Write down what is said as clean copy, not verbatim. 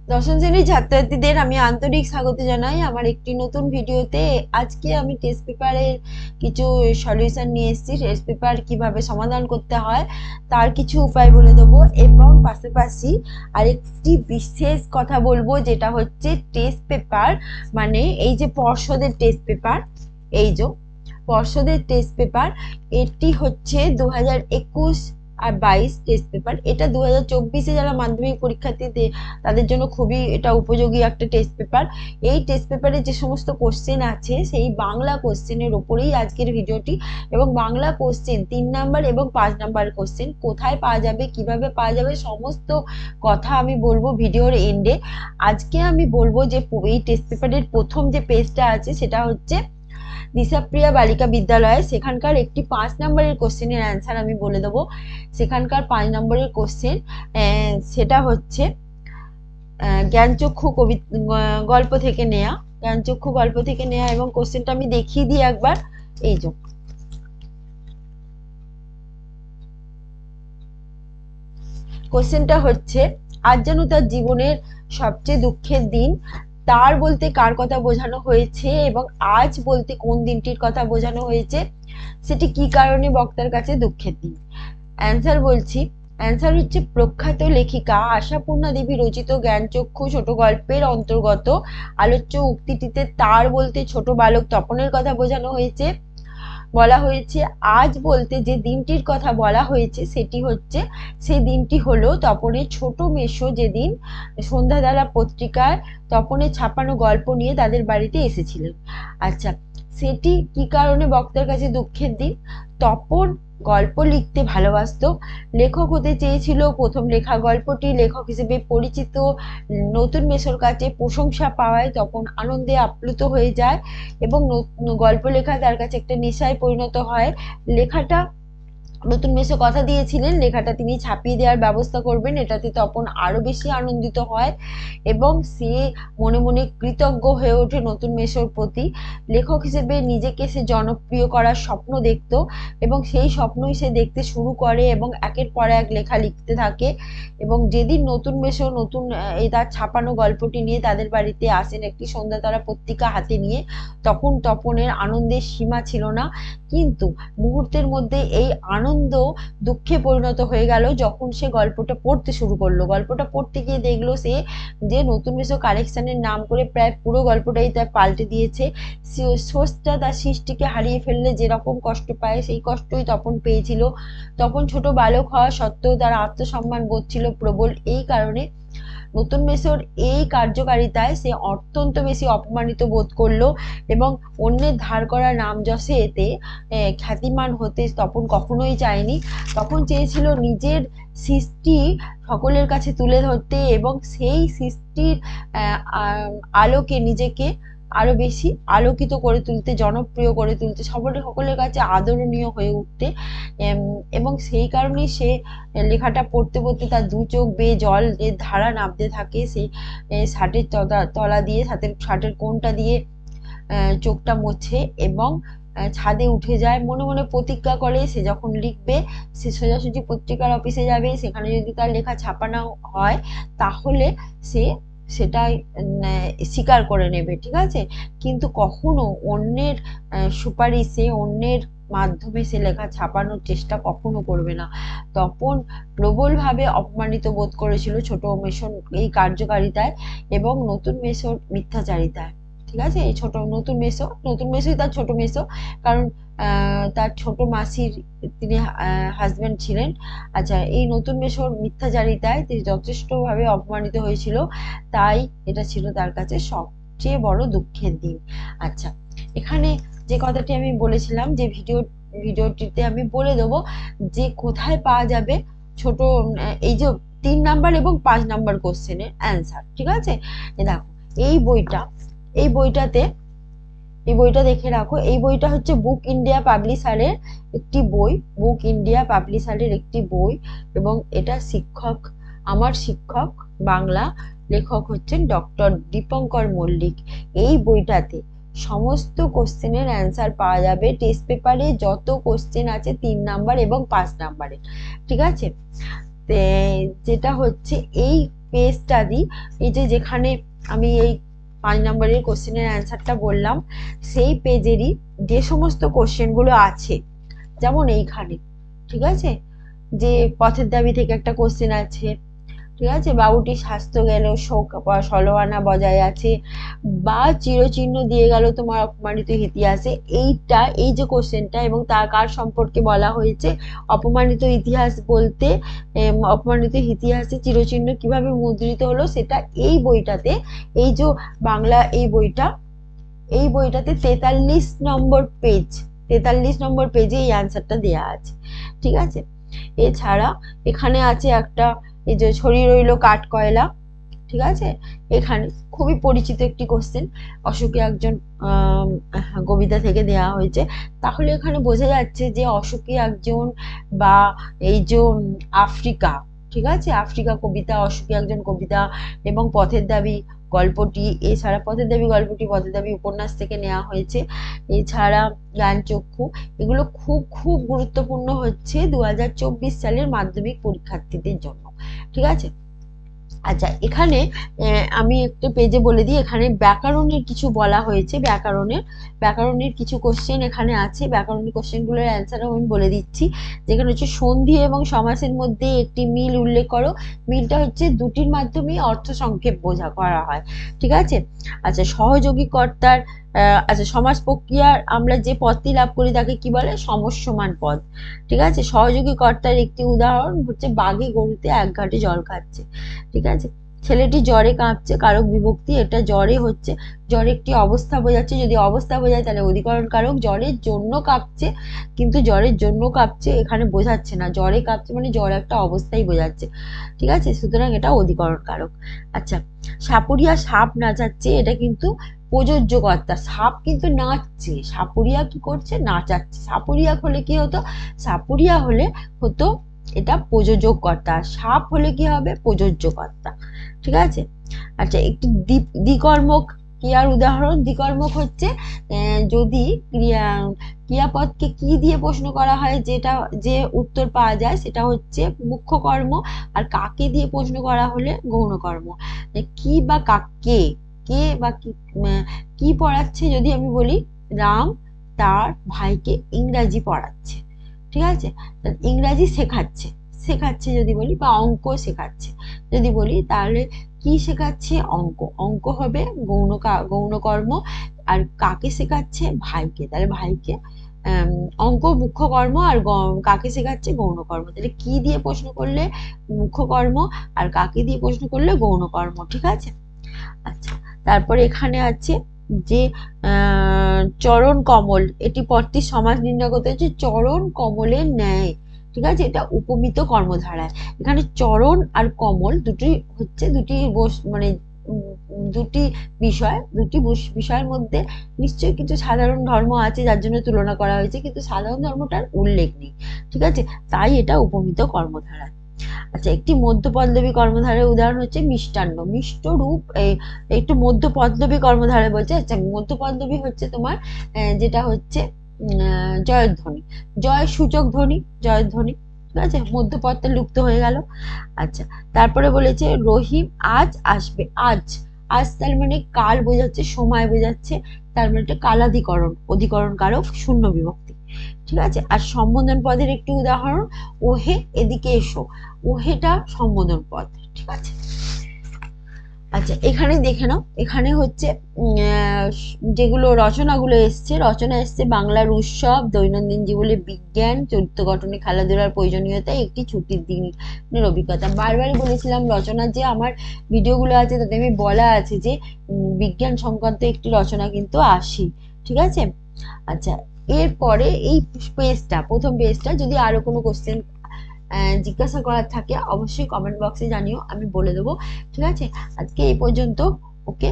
দশম শ্রেণীর ছাত্রছাত্রীদের আমি আন্তরিক স্বাগত জানাই আমার একটি নতুন ভিডিওতে। আজকে আমি টেস্ট পেপারের কিছু সলিউশন নিয়ে এসেছি। টেস্ট পেপার কিভাবে সমাধান করতে হয় তার কিছু উপায় বলে দেবো, এবং পাশাপাশি আরেকটি বিশেষ কথা বলবো, যেটা হচ্ছে টেস্ট পেপার মানে এই যে পর্ষদের টেস্ট পেপার, এই যে পর্ষদের টেস্ট পেপার, এটি হচ্ছে 2021 আর 22 টেস্ট পেপার। এটা 2024-এ যারা মাধ্যমিক পরীক্ষার্থী তাদের জন্য খুবই এটা উপযোগী একটা টেস্ট পেপার। এই টেস্ট পেপারে যে সমস্ত কোশ্চেন আছে সেই বাংলা কোশ্চেনের উপরেই আজকের ভিডিওটি। এবং বাংলা কোশ্চেন 3 নাম্বার এবং 5 নাম্বার কোশ্চেন কোথায় পাওয়া যাবে, কিভাবে পাওয়া যাবে, সমস্ত কথা আমি বলবো ভিডিওর এন্ডে। আজকে আমি বলবো যে এই টেস্ট পেপারের প্রথম যে পেজটা আছে সেটা হচ্ছে দিশাপ্রিয়া বালিকা বিদ্যালয়, সেখানকার একটি 5 নম্বরের কোশ্চেনের অ্যান্সার আমি বলে দেবো। সেখানকার 5 নম্বরের কোশ্চেন সেটা হচ্ছে জ্ঞানচক্ষু গল্প থেকে নেয়া, জ্ঞানচক্ষু গল্প থেকে নেয়া। এবং কোশ্চেনটা আমি দেখিয়ে দিই একবার। এই যে কোশ্চেনটা হচ্ছে, আজ যেন তার জীবনের সবচেয়ে দুঃখের দিন, তার বলতে কার কথা বোঝানো হয়েছে এবং আজ বলতে কোন দিনটির কথা বোঝানো হয়েছে, সেটি কি কারণে বক্তার কাছে দুঃখের দিন। অ্যান্সার বলছি, অ্যান্সার হচ্ছে প্রখ্যাত লেখিকা আশাপূর্ণা দেবী রচিত জ্ঞানচক্ষু ছোট গল্পের অন্তর্গত আলোচ্য উক্তিটিতে তার বলতে ছোট বালক তপনের কথা বোঝানো হয়েছে। বলা হয়েছে আজ বলতে যে দিনটির কথা বলা হয়েছে সেটি হচ্ছে, সেই দিনটি হলো তপনের ছোট মেসো যেদিন সন্ধ্যাধারা পত্রিকায় তপনের ছাপানো গল্প নিয়ে তাদের বাড়িতে এসেছিলেন। আচ্ছা, সেটি কি কারণে বক্তার কাছে দুঃখের দিন? তপন গল্প লিখতে ভালোবাসতো, লেখক হতে চেয়েছিল। প্রথম লেখা গল্পটি লেখক হিসেবে পরিচিত নতুন মেসোর কাছে প্রশংসা পাওয়ায় তপন আনন্দে আপ্লুত হয়ে যায় এবং গল্প লেখা তার কাছে একটা নেশায় পরিণত হয়। লেখাটা নতুন মেসো কথা দিয়েছিলেন, লেখাটা তিনি ছাপিয়ে দেওয়ার ব্যবস্থা করবেন। এটাতে তপন আরো বেশি আনন্দিত হয় এবং সে মনে মনে কৃতজ্ঞ হয়ে ওঠে নতুন মেসোর প্রতি। লেখক হিসেবে নিজেকে সে জনপ্রিয় করার স্বপ্ন দেখত এবং সেই স্বপ্নই সে দেখতে শুরু করে এবং একের পর এক লেখা লিখতে থাকে। এবং যেদিন নতুন মেসো নতুন এই তার ছাপানো গল্পটি নিয়ে তাদের বাড়িতে আসেন একটি সন্ধ্যাতারা পত্রিকা হাতে নিয়ে, তখন তপনের আনন্দের সীমা ছিল না। কিন্তু মুহূর্তের মধ্যে এই আনন্দ দুঃখে পরিণত হয়ে গেল যখন সে গল্পটা পড়তে শুরু করলো। গল্পটা পড়তে গিয়ে দেখলো সে যে নতুন মেসো কালেকশনের নাম করে প্রায় পুরো গল্পটাই তার পাল্টে দিয়েছে। স্রষ্টা তার সৃষ্টিকে হারিয়ে ফেললে যেরকম কষ্ট পায় সেই কষ্টই তপন পেয়েছিল। তখন ছোট বালক হওয়া সত্ত্বেও তার আত্মসম্মান বোধ ছিল প্রবল। এই কারণে নতুন মেসোর এই কার্যকারিতায় সে অত্যন্ত বেশি অপমানিত বোধ করলো এবং অন্যের ধার করা নাম যশে এতে খ্যাতিমান হতে তপন কখনোই চায়নি। তখন চেয়েছিল নিজের সৃষ্টি সকলের কাছে তুলে ধরতে এবং সেই সৃষ্টির আলোকে নিজেকে আরো বেশি আলোকিত করে তুলতে, জনপ্রিয় করে তুলতে, সকলের কাছে আদরণীয় হয়ে উঠতে। এবং সেই কারণেই সে লেখাটা পড়তে পড়তে তার দু চোখ বেয়ে জল এর ধারা নামতে থাকে। সেই শার্টের তলা দিয়ে, শার্টের কোণটা দিয়ে চোখটা মোছে এবং ছাদে উঠে যায়। মনে মনে প্রতিজ্ঞা করে সে যখন লিখবে সে সোজাসুজি পত্রিকার অফিসে যাবে, সেখানে যদি তার লেখা ছাপানো হয় তাহলে সে সেটাই স্বীকার করে নেবে, ঠিক আছে। কিন্তু কখনো অন্যের সুপারিশে, অন্যের মাধ্যমে সে লেখা ছাপানোর চেষ্টা কখনো করবে না। তপন প্রবলভাবে অপমানিত বোধ করেছিল ছোট মেসোর এই কার্যকারিতায় এবং নতুন মেসোর মিথ্যাচারিতায়, ঠিক আছে। এই নতুন মেসোই তার ছোট মেসো, কারণ তার ছোট মাসির তিনি হাজবেন্ড ছিলেন। আচ্ছা, এই নতুন মেসোর মিথ্যাচারিতায় তিনি যথেষ্ট ভাবে অপমানিত হয়েছিল, তাই এটা ছিল তার কাছে সবচেয়ে বড় দুঃখের দিন। আচ্ছা, এখানে যে কথাটি আমি বলেছিলাম যে ভিডিওটিতে আমি বলে দেবো যে কোথায় পাওয়া যাবে ছোট এই যে 3 নাম্বার এবং 5 নাম্বার কোশ্চেনের অ্যান্সার, ঠিক আছে। দেখো এই বইটা, এই বইটা দেখে রাখো। এই বইটা হচ্ছে বুক ইন্ডিয়া পাবলিশারের একটি বই, বুক ইন্ডিয়া পাবলিশারের একটি বই। এবং এটা আমার শিক্ষক বাংলা, লেখক হচ্ছেন ডক্টর দীপঙ্কর মল্লিক। এই বইটাতে সমস্ত কোশ্চেনের অ্যান্সার পাওয়া যাবে। টেস্ট পেপারে যত কোশ্চেন আছে 3 নাম্বার এবং 5 নাম্বারে, ঠিক আছে। যেটা হচ্ছে এই পেজটা দিই, এই যে যেখানে আমি এই 5 নম্বরের কোশ্চেনের অ্যান্সারটা বললাম, সেই পেজেরই যে সমস্ত কোশ্চেনগুলো আছে, যেমন এইখানে, ঠিক আছে, যে পথের দাবি থেকে একটা কোশ্চেন আছে, ঠিক আছে, বাবুটি স্বাস্থ্য গেল শোক ষোলোআনা বজায় আছে, বা চিরচিহ্ন দিয়ে গেল তোমার অপমানিত ইতিহাসে, এইটা, এই যে কোশ্চেনটা এবং তার কার সম্পর্কে বলা হয়েছে, অপমানিত ইতিহাস বলতে অপমানিত ইতিহাসে চিরচিহ্ন কিভাবে মুদ্রিত হলো, সেটা এই বইটাতে, এই যে বাংলা এই বইটাতে 43 নম্বর পেজ, 43 নম্বর পেজে এই অ্যান্সারটা দেওয়া আছে, ঠিক আছে। এছাড়া এখানে আছে একটা, এই যে ছড়িয়ে রইল কাঠ কয়লা, ঠিক আছে, এখানে খুবই পরিচিত একটি কোশ্চেন, অশোকে একজন কবিতা থেকে দেওয়া হয়েছে। তাহলে এখানে বোঝা যাচ্ছে যে অশোকে একজন, বা এই যে আফ্রিকা, ঠিক আছে, আফ্রিকা কবিতা, অশোকে একজন কবিতা, এবং পথের দাবি গল্পটি, এছাড়া পথের দাবি গল্পটি পথের দাবি উপন্যাস থেকে নেওয়া হয়েছে, এছাড়া জ্ঞানচক্ষু, এগুলো খুব খুব গুরুত্বপূর্ণ হচ্ছে 2024 সালের মাধ্যমিক পরীক্ষার্থীদের জন্য, ঠিক আছে। আচ্ছা, এখানে আমি একটা পেজে বলে দিই, এখানে ব্যাকরণের কিছু বলা হয়েছে, ব্যাকরণের কিছু কোশ্চেন এখানে আছে, ব্যাকরণের কোশ্চেনগুলোর অ্যান্সারও আমি বলে দিচ্ছি। যেখানে হচ্ছে সন্ধি এবং সমাসের মধ্যে একটি মিল উল্লেখ করো, মিলটা হচ্ছে দুটির মাধ্যমে অর্থ সংক্ষেপ বোঝা করা হয়, ঠিক আছে। আচ্ছা, সহযোগী কর্তার আচ্ছা, সমাস প্রক্রিয়ার আমরা যে পদটি লাভ করি তাকে কি বলে, সমস্যমান পদ, ঠিক আছে। সহযোগী কর্তার একটি উদাহরণ হচ্ছে বাঘে গরুতে এক ঘাটে জল খাচ্ছে, ঠিক আছে। ছেলেটি জ্বরে কাঁপছে, কারক বিভক্তি, এটা জ্বরে হচ্ছে, জ্বরে একটি অবস্থা বোঝাচ্ছে, যদি অবস্থা বোঝায় তাহলে অধিকরণ কারক, জ্বরের জন্য কাঁপছে, কিন্তু জ্বরের জন্য কাঁপছে এখানে বোঝাচ্ছে না, জ্বরে কাঁপছে মানে জ্বর একটা অবস্থাই বোঝাচ্ছে, ঠিক আছে, সুতরাং এটা অধিকরণ কারক। আচ্ছা, সাপুরিয়া সাপ নাচাচ্ছে, এটা কিন্তু প্রযোজ্য কর্তা, সাপ কিন্তু নাচছে, সাপুরিয়া কি করছে, নাচাচ্ছে, সাপুরিয়া হলে কি হতো, সাপুরিয়া হলে হতো এটা প্রযোজক কর্তা, সাপ হলে কি হবে, প্রযোজ্য কর্তা, ঠিক আছে। আচ্ছা, একটি দ্বিকর্মক ক্রিয়ার উদাহরণ, দ্বিকর্মক হচ্ছে যদি ক্রিয়াপদকে কি দিয়ে প্রশ্ন করা হয়, যেটা যে উত্তর পাওয়া যায় সেটা হচ্ছে মুখ্য কর্ম, আর কাকে দিয়ে প্রশ্ন করা হলে গৌণ কর্ম। কি বা কাকে, কে বা কি পড়াচ্ছে, যদি আমি বলি রাম তার ভাইকে ইংরাজি পড়াচ্ছে, ঠিক আছে, ইংরাজি শেখাচ্ছে, শেখাচ্ছে যদি বলি, বা অঙ্ক শেখাচ্ছে যদি বলি, তাহলে কি শেখাচ্ছে, অঙ্ক, অঙ্ক হবে গৌণ কর্ম, আর কাকে শেখাচ্ছে, ভাইকে, তাহলে ভাইকে অঙ্ক মুখ্য কর্ম, আর কাকে শেখাচ্ছে, গৌণ কর্ম, তাহলে কি দিয়ে প্রশ্ন করলে মুখ্য কর্ম, আর কাকে দিয়ে প্রশ্ন করলে গৌণ কর্ম, ঠিক আছে। আচ্ছা, তারপরে এখানে আছে যে চরণ কমল, এটি পদটির সমাস নির্ণয় করতে হচ্ছে, চরণ কমলের ন্যায়, ঠিক আছে, এটা উপমিত কর্মধারায়, এখানে চরণ আর কমল দুটি হচ্ছে মানে দুটি বিষয়ের মধ্যে নিশ্চয়ই কিছু সাধারণ ধর্ম আছে যার জন্য তুলনা করা হয়েছে, কিন্তু সাধারণ ধর্মটার উল্লেখ নেই, ঠিক আছে, তাই এটা উপমিত কর্মধারায়। আচ্ছা, একটি মধ্য পল্লবী কর্মধারের উদাহরণ হচ্ছে মিষ্টান্ন, মিষ্ট রূপ, একটু মধ্য পল্লবী কর্মধারে বলছে। আচ্ছা, মধ্য পল্লবী হচ্ছে তোমার যেটা হচ্ছে জয়ধ্বনি, জয় সূচক ধ্বনি, জয়ধ্বনি, ঠিক আছে, মধ্যপদটা লুপ্ত হয়ে গেল। আচ্ছা, তারপরে বলেছে রহিম আজ আসবে, আজ, আজ তার মানে কাল বোঝাচ্ছে, সময় বোঝাচ্ছে, তার মানে একটা কালাধিকরণ, অধিকরণ কারক, শূন্য বিভক্তি, ঠিক আছে। আর সম্বোধন পদের একটি উদাহরণ, ওহে এদিকে এসো, ওহেটা সম্বোধন পদ, ঠিক আছে। আচ্ছা, এখানে দেখে নাও, এখানে হচ্ছে যেগুলো রচনাগুলো এসছে, রচনা এসছে বাংলার উৎসব, দৈনন্দিন জীবনে বিজ্ঞান, চরিত্র গঠনে খেলাধুলার প্রয়োজনীয়তা, একটি ছুটির দিনের অভিজ্ঞতা। বারবারই বলেছিলাম রচনা যে আমার ভিডিওগুলো আছে তাতে আমি বলা আছে যে বিজ্ঞান সংক্রান্ত একটি রচনা কিন্তু আসে, ঠিক আছে। আচ্ছা, এরপরে এই পেজটা, প্রথম পেজটা, যদি আরো কোনো কোশ্চেন জিজ্ঞাসা করার থাকে অবশ্যই কমেন্ট বক্সে জানিও, আমি বলে দেবো, ঠিক আছে। আজকে এই পর্যন্ত, ওকে।